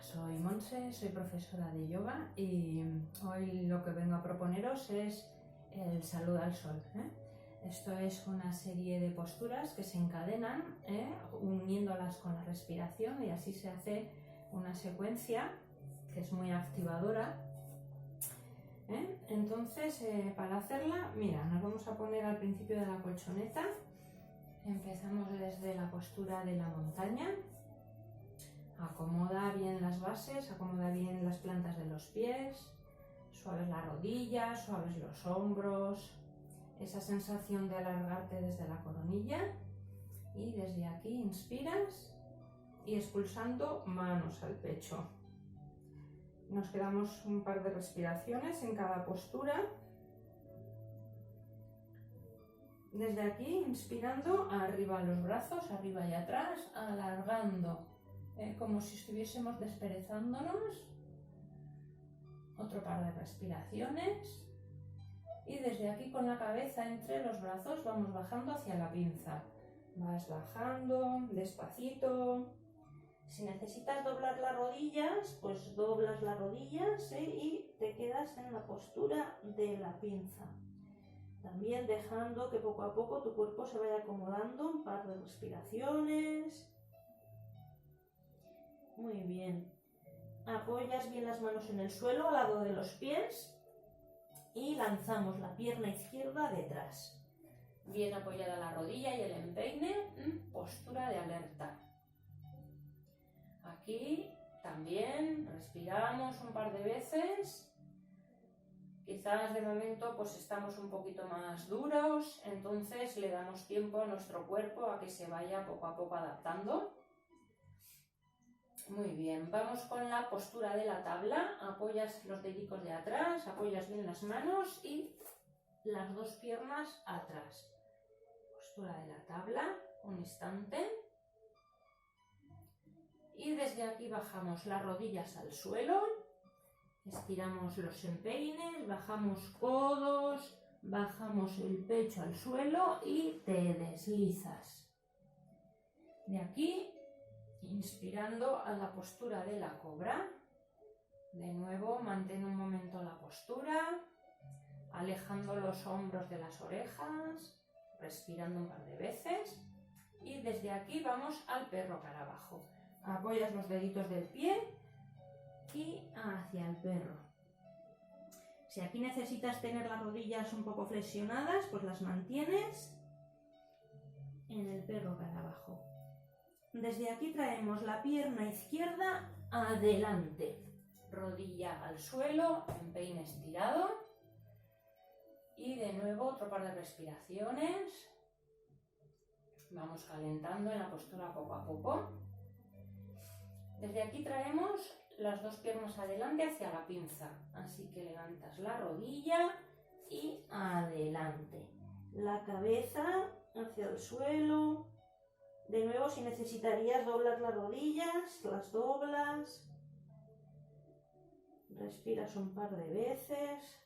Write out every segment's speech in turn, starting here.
soy Montse, soy profesora de yoga y hoy lo que vengo a proponeros es el saludo al sol. Esto es una serie de posturas que se encadenan uniéndolas con la respiración y así se hace una secuencia que es muy activadora. Entonces, para hacerla, mira, nos vamos a poner al principio de la colchoneta. Empezamos desde la postura de la montaña. Acomoda bien las bases, acomoda bien las plantas de los pies, suaves las rodillas, suaves los hombros, esa sensación de alargarte desde la coronilla y desde aquí inspiras y expulsando manos al pecho. Nos quedamos un par de respiraciones en cada postura. Desde aquí inspirando arriba los brazos, arriba y atrás, alargando. Como si estuviésemos desperezándonos. Otro par de respiraciones. Y desde aquí con la cabeza entre los brazos vamos bajando hacia la pinza. Vas bajando despacito. Si necesitas doblar las rodillas, pues doblas las rodillas y te quedas en la postura de la pinza. También dejando que poco a poco tu cuerpo se vaya acomodando, un par de respiraciones. Muy bien. Apoyas bien las manos en el suelo al lado de los pies y lanzamos la pierna izquierda detrás. Bien apoyada la rodilla y el empeine, postura de alerta. Aquí también respiramos un par de veces. Quizás de momento pues estamos un poquito más duros, entonces le damos tiempo a nuestro cuerpo a que se vaya poco a poco adaptando. Muy bien, vamos con la postura de la tabla. Apoyas los deditos de atrás, apoyas bien las manos y las dos piernas atrás. Postura de la tabla, un instante. Y desde aquí bajamos las rodillas al suelo, estiramos los empeines, bajamos codos, bajamos el pecho al suelo y te deslizas. De aquí, inspirando a la postura de la cobra. De nuevo, mantén un momento la postura, alejando los hombros de las orejas, respirando un par de veces. Y desde aquí vamos al perro cara abajo. Apoyas los deditos del pie y hacia el perro. Si aquí necesitas tener las rodillas un poco flexionadas, pues las mantienes en el perro cara abajo. Desde aquí traemos la pierna izquierda adelante. Rodilla al suelo, empeine estirado. Y de nuevo otro par de respiraciones. Vamos calentando en la postura poco a poco. Desde aquí traemos las dos piernas adelante hacia la pinza. Así que levantas la rodilla y adelante. La cabeza hacia el suelo. De nuevo, si necesitarías doblar las rodillas, las doblas. Respiras un par de veces.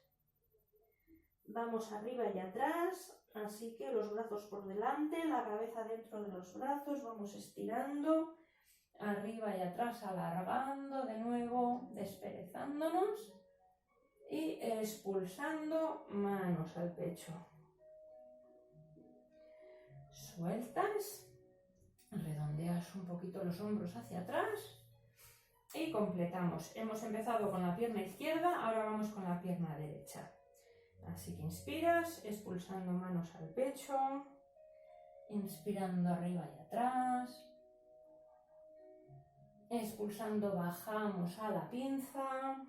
Vamos arriba y atrás, así que los brazos por delante, la cabeza dentro de los brazos, vamos estirando. Arriba y atrás, alargando, de nuevo, desperezándonos. Y expulsando manos al pecho. Sueltas. Redondeas un poquito los hombros hacia atrás y completamos. Hemos empezado con la pierna izquierda, ahora vamos con la pierna derecha. Así que inspiras, expulsando manos al pecho, inspirando arriba y atrás, expulsando bajamos a la pinza.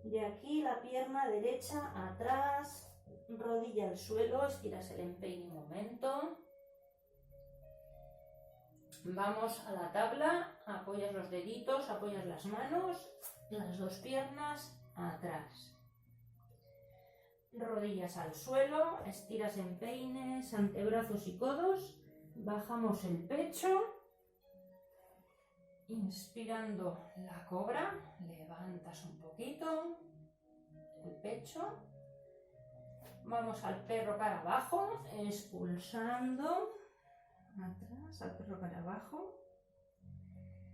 De aquí la pierna derecha atrás. Rodilla al suelo, estiras el empeine un momento. Vamos a la tabla, apoyas los deditos, apoyas las manos, las dos piernas atrás. Rodillas al suelo, estiras empeines, antebrazos y codos. Bajamos el pecho. Inspirando la cobra, levantas un poquito el pecho. Vamos al perro cara abajo, expulsando atrás al perro cara abajo.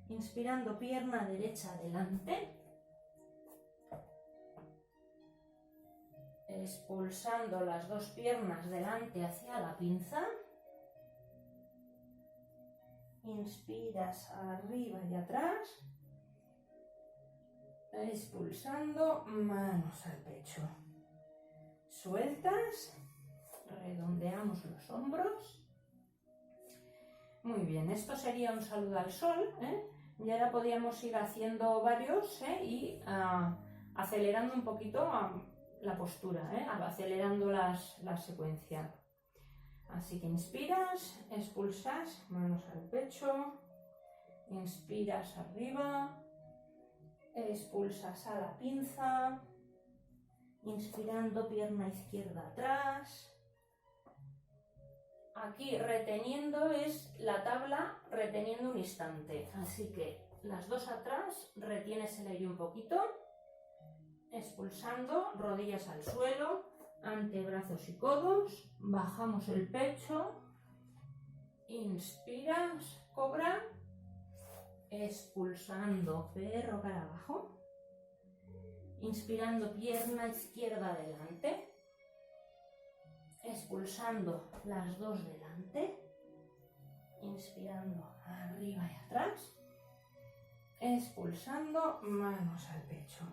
Inspirando, pierna derecha adelante. Expulsando las dos piernas delante hacia la pinza. Inspiras arriba y atrás. Expulsando, manos al pecho. Sueltas, redondeamos los hombros. Muy bien, esto sería un saludo al sol, ¿eh? Y ahora podríamos ir haciendo varios, ¿eh? Y acelerando un poquito la postura, ¿eh? Acelerando la secuencia. Así que inspiras, expulsas, manos al pecho, inspiras arriba, expulsas a la pinza, inspirando pierna izquierda atrás. Aquí reteniendo es la tabla, reteniendo un instante, así que las dos atrás, retienes el aire un poquito, expulsando, rodillas al suelo, antebrazos y codos, bajamos el pecho, inspiras, cobra, expulsando, perro cara abajo, inspirando pierna izquierda adelante, expulsando las dos delante, inspirando arriba y atrás, expulsando manos al pecho.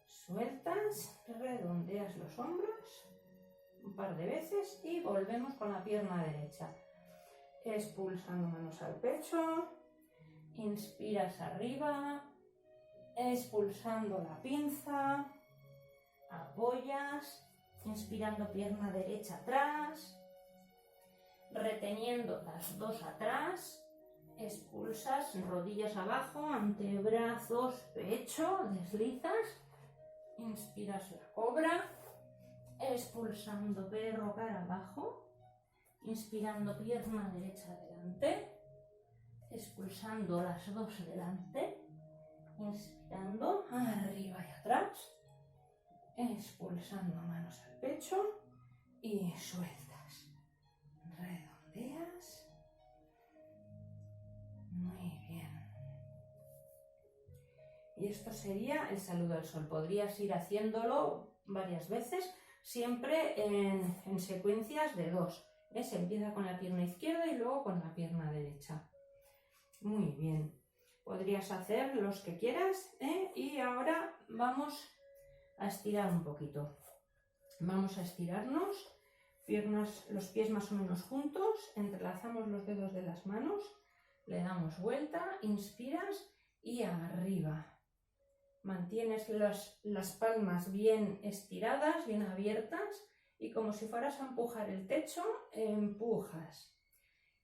Sueltas, redondeas los hombros un par de veces y volvemos con la pierna derecha. Expulsando manos al pecho, inspiras arriba, expulsando la pinza, apoyas, inspirando pierna derecha atrás, reteniendo las dos atrás, expulsas, rodillas abajo, antebrazos, pecho, deslizas. Inspiras la cobra, expulsando perro cara abajo, inspirando pierna derecha adelante, expulsando las dos delante, inspirando arriba y atrás, expulsando manos al pecho y sueltas, redondeas. Muy bien. Y esto sería el saludo al sol. Podrías ir haciéndolo varias veces, siempre en secuencias de dos. Se empieza con la pierna izquierda y luego con la pierna derecha. Muy bien. Podrías hacer los que quieras, ¿eh? Y ahora vamos a estirar un poquito. Vamos a estirarnos, los pies más o menos juntos, entrelazamos los dedos de las manos, le damos vuelta, inspiras y arriba. Mantienes las palmas bien estiradas, bien abiertas y como si fueras a empujar el techo, empujas.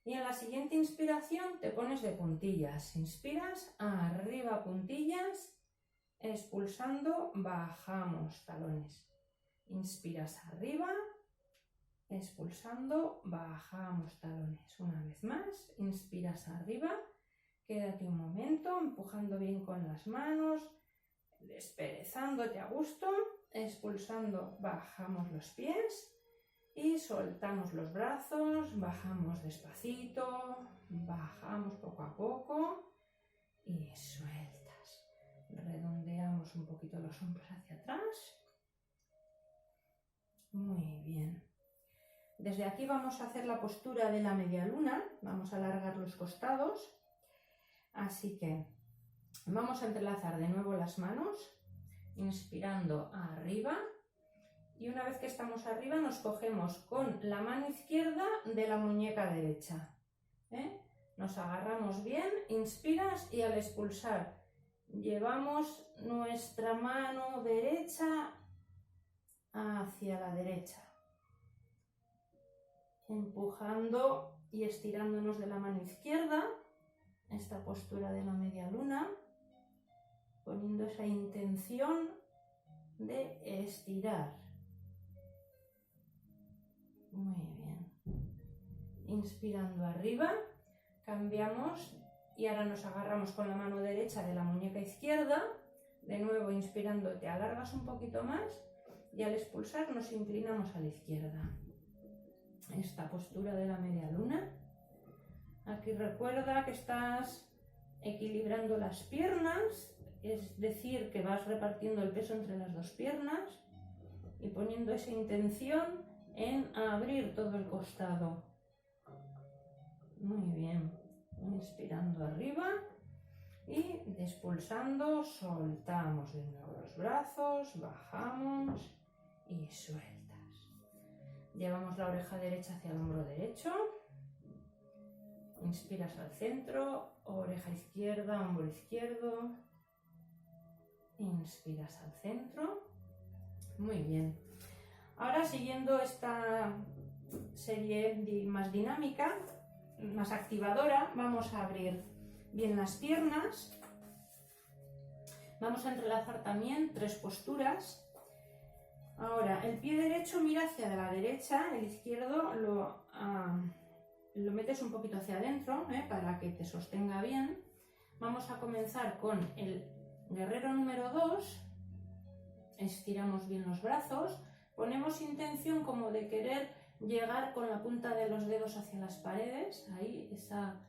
Y en la siguiente inspiración te pones de puntillas. Inspiras, arriba puntillas, expulsando, bajamos talones. Inspiras arriba, expulsando, bajamos talones. Una vez más, inspiras arriba, quédate un momento, empujando bien con las manos, desperezándote a gusto, expulsando, bajamos los pies y soltamos los brazos, bajamos despacito, bajamos poco a poco y sueltas. Redondeamos un poquito los hombros hacia atrás. Muy bien. Desde aquí vamos a hacer la postura de la media luna, vamos a alargar los costados, así que vamos a entrelazar de nuevo las manos, inspirando arriba y una vez que estamos arriba nos cogemos con la mano izquierda de la muñeca derecha. Nos agarramos bien, inspiras y al expulsar llevamos nuestra mano derecha hacia la derecha, empujando y estirándonos de la mano izquierda, esta postura de la media luna, poniendo esa intención de estirar. Muy bien. Inspirando arriba, cambiamos y ahora nos agarramos con la mano derecha de la muñeca izquierda, de nuevo inspirando te alargas un poquito más y al expulsar nos inclinamos a la izquierda. Esta postura de la media luna. Aquí recuerda que estás equilibrando las piernas, es decir, que vas repartiendo el peso entre las dos piernas y poniendo esa intención en abrir todo el costado. Muy bien, inspirando arriba y expulsando, soltamos de nuevo los brazos, bajamos y sueltas. Llevamos la oreja derecha hacia el hombro derecho. Inspiras al centro, oreja izquierda, hombro izquierdo. Inspiras al centro. Muy bien. Ahora, siguiendo esta serie más dinámica, más activadora, vamos a abrir bien las piernas. Vamos a entrelazar también 3 posturas. Ahora, el pie derecho mira hacia la derecha, el izquierdo lo metes un poquito hacia adentro, para que te sostenga bien. Vamos a comenzar con el guerrero número 2. Estiramos bien los brazos. Ponemos intención como de querer llegar con la punta de los dedos hacia las paredes. Ahí, esa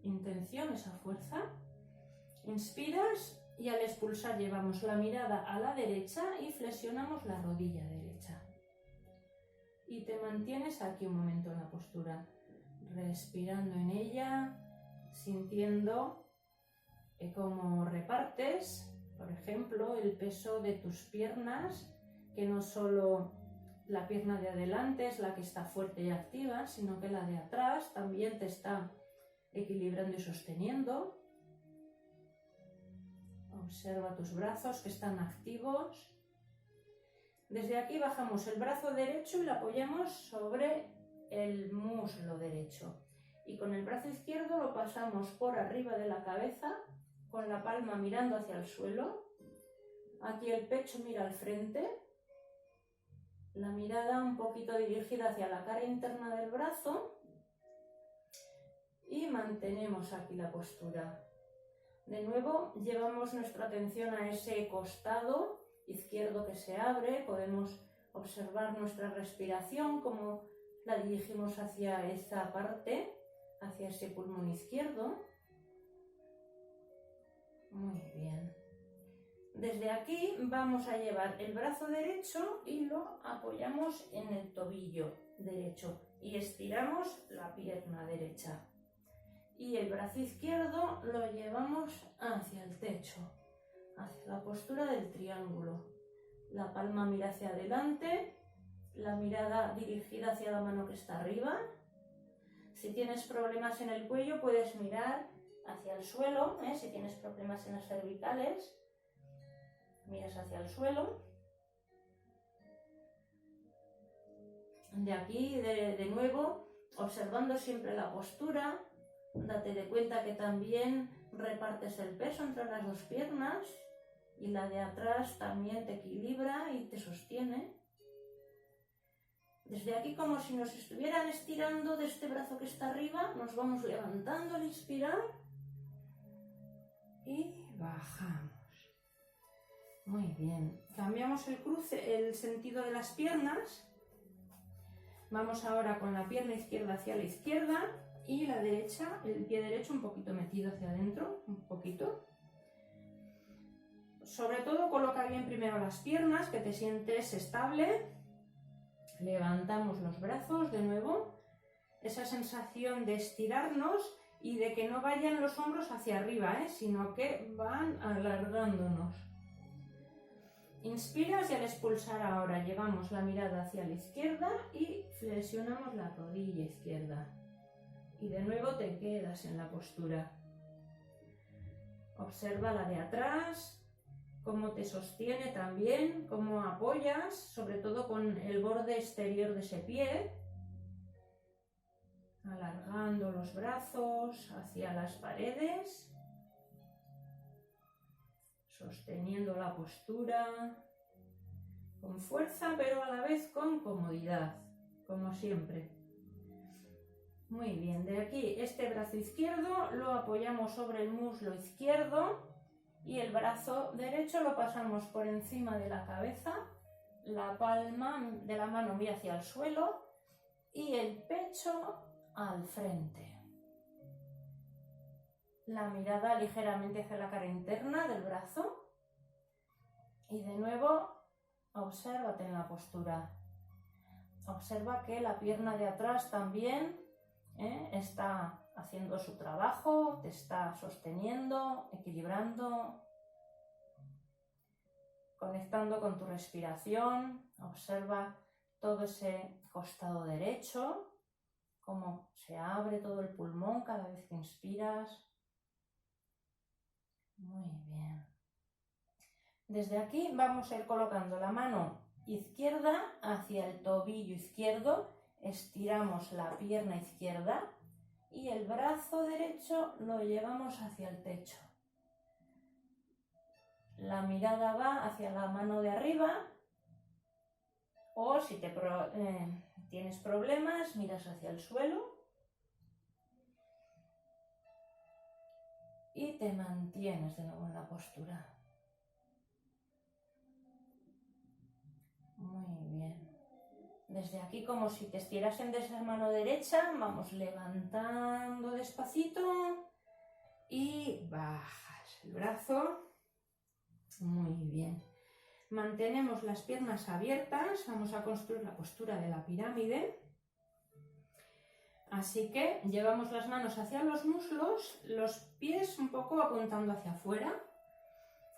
intención, esa fuerza. Inspiras y al expulsar llevamos la mirada a la derecha y flexionamos la rodilla derecha. Y te mantienes aquí un momento en la postura, respirando en ella, sintiendo cómo repartes, por ejemplo, el peso de tus piernas, que no solo la pierna de adelante es la que está fuerte y activa, sino que la de atrás también te está equilibrando y sosteniendo. Observa tus brazos que están activos. Desde aquí bajamos el brazo derecho y lo apoyamos sobre el muslo derecho. Y con el brazo izquierdo lo pasamos por arriba de la cabeza, con la palma mirando hacia el suelo. Aquí el pecho mira al frente. La mirada un poquito dirigida hacia la cara interna del brazo. Y mantenemos aquí la postura. De nuevo, llevamos nuestra atención a ese costado izquierdo que se abre. Podemos observar nuestra respiración, cómo la dirigimos hacia esa parte, hacia ese pulmón izquierdo. Muy bien. Desde aquí vamos a llevar el brazo derecho y lo apoyamos en el tobillo derecho y estiramos la pierna derecha. Y el brazo izquierdo lo llevamos hacia el techo, hacia la postura del triángulo. La palma mira hacia adelante, la mirada dirigida hacia la mano que está arriba. Si tienes problemas en el cuello, puedes mirar hacia el suelo. Si tienes problemas en las cervicales, miras hacia el suelo. De aquí, de nuevo, observando siempre la postura. Date de cuenta que también repartes el peso entre las dos piernas y la de atrás también te equilibra y te sostiene. Desde aquí, como si nos estuvieran estirando de este brazo que está arriba, nos vamos levantando al inspirar y bajamos. Muy bien. Cambiamos el sentido de las piernas. Vamos ahora con la pierna izquierda hacia la izquierda. Y la derecha, el pie derecho un poquito metido hacia adentro, un poquito. Sobre todo coloca bien primero las piernas, que te sientes estable. Levantamos los brazos de nuevo. Esa sensación de estirarnos y de que no vayan los hombros hacia arriba, sino que van alargándonos. Inspiras y al expulsar ahora llevamos la mirada hacia la izquierda y flexionamos la rodilla izquierda. Y de nuevo te quedas en la postura. Observa la de atrás, cómo te sostiene también, cómo apoyas, sobre todo con el borde exterior de ese pie. Alargando los brazos hacia las paredes. Sosteniendo la postura. Con fuerza, pero a la vez con comodidad, como siempre. Muy bien, de aquí este brazo izquierdo lo apoyamos sobre el muslo izquierdo y el brazo derecho lo pasamos por encima de la cabeza, la palma de la mano mira hacia el suelo y el pecho al frente. La mirada ligeramente hacia la cara interna del brazo. Y de nuevo, obsérvate en la postura. Observa que la pierna de atrás también está haciendo su trabajo, te está sosteniendo, equilibrando, conectando con tu respiración. Observa todo ese costado derecho, cómo se abre todo el pulmón cada vez que inspiras. Muy bien. Desde aquí vamos a ir colocando la mano izquierda hacia el tobillo izquierdo, estiramos la pierna izquierda y el brazo derecho lo llevamos hacia el techo. La mirada va hacia la mano de arriba o si tienes problemas, miras hacia el suelo y te mantienes de nuevo en la postura. Muy bien. Desde aquí, como si te estirasen desde la mano derecha, vamos levantando despacito y bajas el brazo. Muy bien. Mantenemos las piernas abiertas, vamos a construir la postura de la pirámide. Así que llevamos las manos hacia los muslos, los pies un poco apuntando hacia afuera.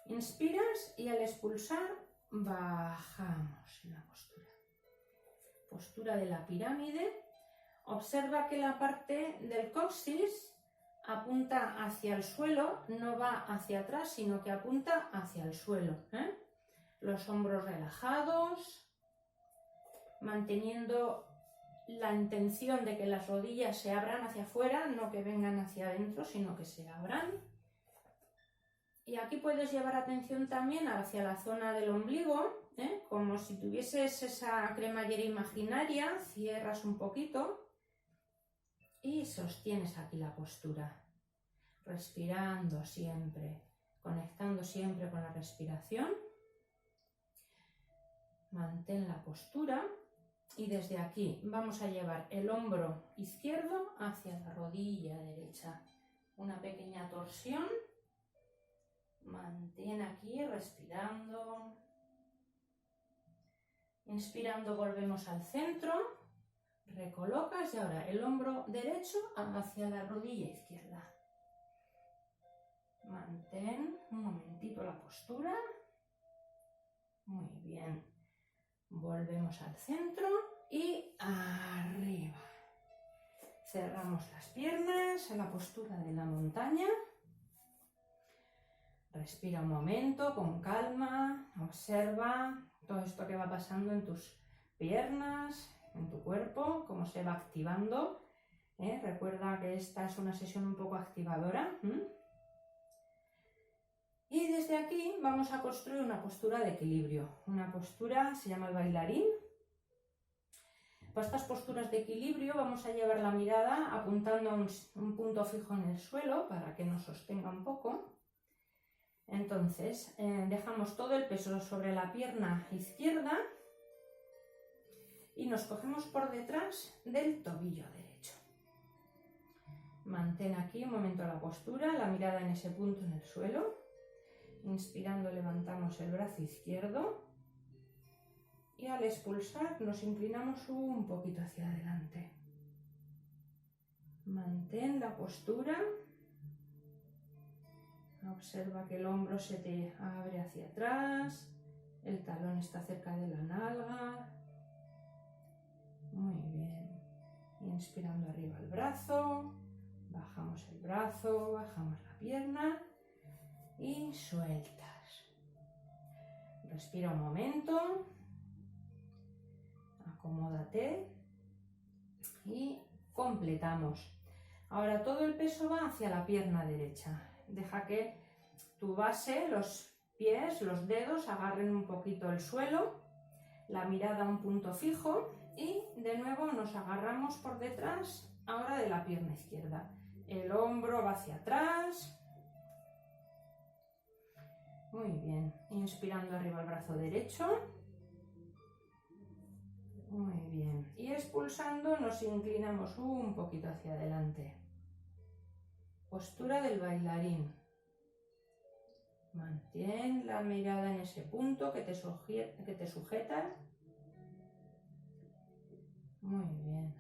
Inspiras y al expulsar bajamos en la postura. Postura de la pirámide. Observa que la parte del coxis apunta hacia el suelo, no va hacia atrás, sino que apunta hacia el suelo. Los hombros relajados, manteniendo la intención de que las rodillas se abran hacia afuera, no que vengan hacia adentro, sino que se abran. Y aquí puedes llevar atención también hacia la zona del ombligo, como si tuvieses esa cremallera imaginaria, cierras un poquito y sostienes aquí la postura, respirando siempre, conectando siempre con la respiración. Mantén la postura y desde aquí vamos a llevar el hombro izquierdo hacia la rodilla derecha. Una pequeña torsión. Mantén aquí respirando. Inspirando volvemos al centro. Recolocas y ahora el hombro derecho hacia la rodilla izquierda. Mantén un momentito la postura. Muy bien. Volvemos al centro y arriba. Cerramos las piernas en la postura de la montaña. Respira un momento con calma. Observa todo esto que va pasando en tus piernas, en tu cuerpo, cómo se va activando. Recuerda que esta es una sesión un poco activadora. Y desde aquí vamos a construir una postura de equilibrio. Una postura, se llama el bailarín. Para estas posturas de equilibrio vamos a llevar la mirada apuntando a un punto fijo en el suelo para que nos sostenga un poco. Entonces, dejamos todo el peso sobre la pierna izquierda y nos cogemos por detrás del tobillo derecho. Mantén aquí un momento la postura, la mirada en ese punto en el suelo. Inspirando levantamos el brazo izquierdo y al expulsar nos inclinamos un poquito hacia adelante. Mantén la postura. Observa que el hombro se te abre hacia atrás, el talón está cerca de la nalga. Muy bien. Inspirando arriba el brazo, bajamos el brazo, bajamos la pierna y sueltas. Respira un momento, acomódate y completamos. Ahora todo el peso va hacia la pierna derecha. Deja que tu base, los pies, los dedos agarren un poquito el suelo, la mirada a un punto fijo y de nuevo nos agarramos por detrás ahora de la pierna izquierda. El hombro va hacia atrás. Muy bien. Inspirando arriba el brazo derecho. Muy bien. Y expulsando nos inclinamos un poquito hacia adelante. Postura del bailarín. Mantén la mirada en ese punto que te sujeta. Muy bien.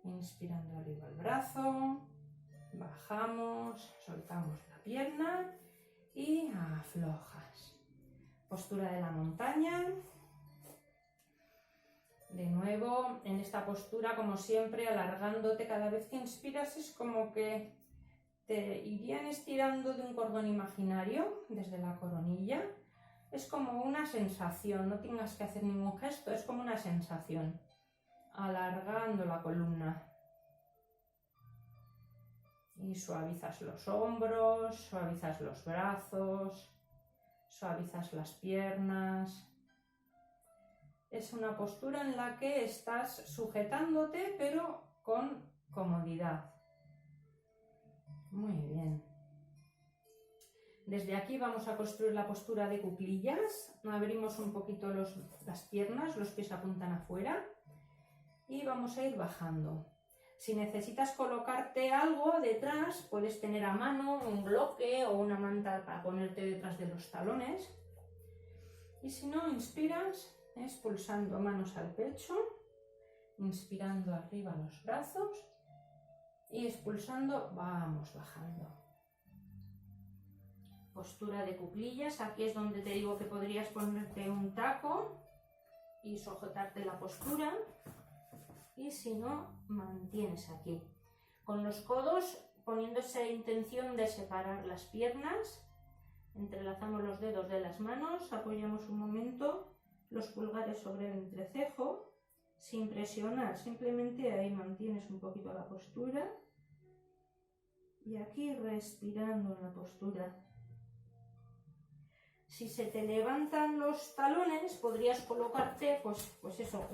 Inspirando arriba el brazo. Bajamos, soltamos la pierna y aflojas. Postura de la montaña. De nuevo, en esta postura, como siempre, alargándote cada vez que inspiras, es como que te irían estirando de un cordón imaginario desde la coronilla. Es como una sensación, no tengas que hacer ningún gesto, es como una sensación. Alargando la columna. Y suavizas los hombros, suavizas los brazos, suavizas las piernas. Es una postura en la que estás sujetándote, pero con comodidad. Muy bien. Desde aquí vamos a construir la postura de cuclillas. Abrimos un poquito las piernas, los pies apuntan afuera. Y vamos a ir bajando. Si necesitas colocarte algo detrás, puedes tener a mano un bloque o una manta para ponerte detrás de los talones. Y si no, inspiras, expulsando manos al pecho, inspirando arriba los brazos y expulsando, vamos bajando. Postura de cuclillas, aquí es donde te digo que podrías ponerte un taco y sujetarte la postura. Y si no, mantienes aquí. Con los codos poniendo esa intención de separar las piernas, entrelazamos los dedos de las manos, apoyamos un momento los pulgares sobre el entrecejo, sin presionar, simplemente ahí mantienes un poquito la postura. Y aquí respirando en la postura. Si se te levantan los talones, podrías colocarte, pues eso,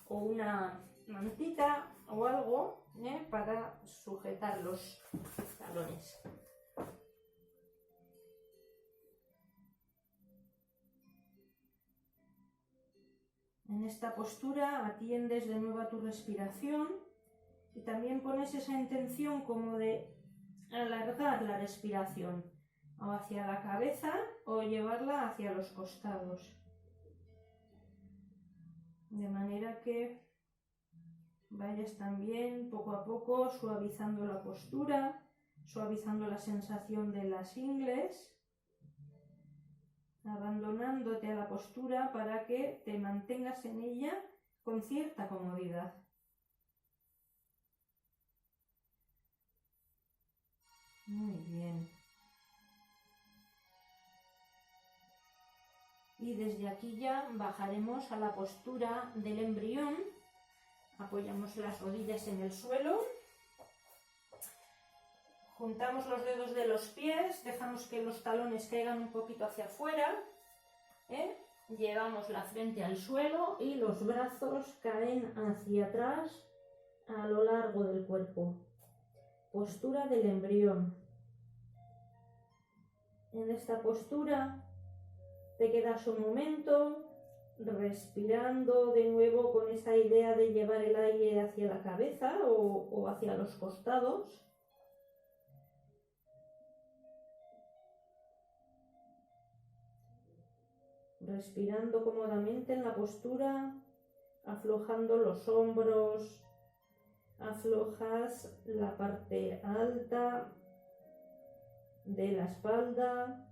o una mantita o algo para sujetar los talones. En esta postura atiendes de nuevo a tu respiración y también pones esa intención como de alargar la respiración o hacia la cabeza o llevarla hacia los costados. De manera que vayas también poco a poco suavizando la postura, suavizando la sensación de las ingles, abandonándote a la postura para que te mantengas en ella con cierta comodidad. Muy bien. Y desde aquí ya bajaremos a la postura del embrión. Apoyamos las rodillas en el suelo. Juntamos los dedos de los pies, dejamos que los talones caigan un poquito hacia afuera. Llevamos la frente al suelo y los brazos caen hacia atrás a lo largo del cuerpo. Postura del embrión. En esta postura te quedas un momento respirando de nuevo con esa idea de llevar el aire hacia la cabeza o hacia los costados. Respirando cómodamente en la postura, aflojando los hombros, aflojas la parte alta de la espalda.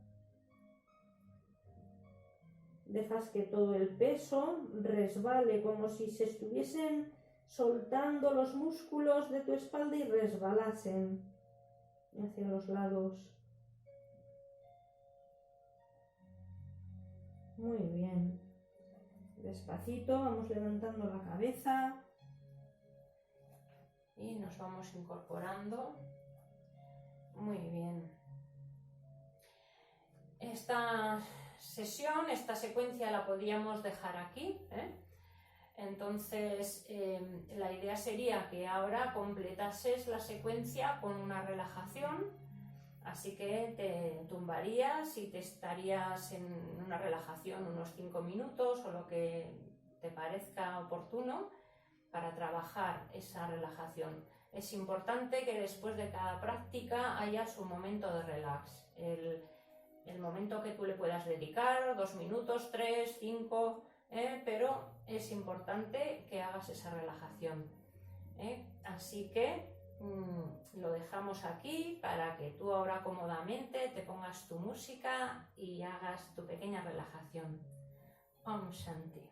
Dejas que todo el peso resbale como si se estuviesen soltando los músculos de tu espalda y resbalasen hacia los lados. Muy bien. Despacito vamos levantando la cabeza y nos vamos incorporando. Muy bien. Esta sesión, esta secuencia la podríamos dejar aquí, Entonces la idea sería que ahora completases la secuencia con una relajación, así que te tumbarías y te estarías en una relajación unos 5 minutos o lo que te parezca oportuno para trabajar esa relajación. Es importante que después de cada práctica haya su momento de relax. El momento que tú le puedas dedicar, 2 minutos, 3, 5, pero es importante que hagas esa relajación. Así que lo dejamos aquí para que tú ahora cómodamente te pongas tu música y hagas tu pequeña relajación. Om Shanti.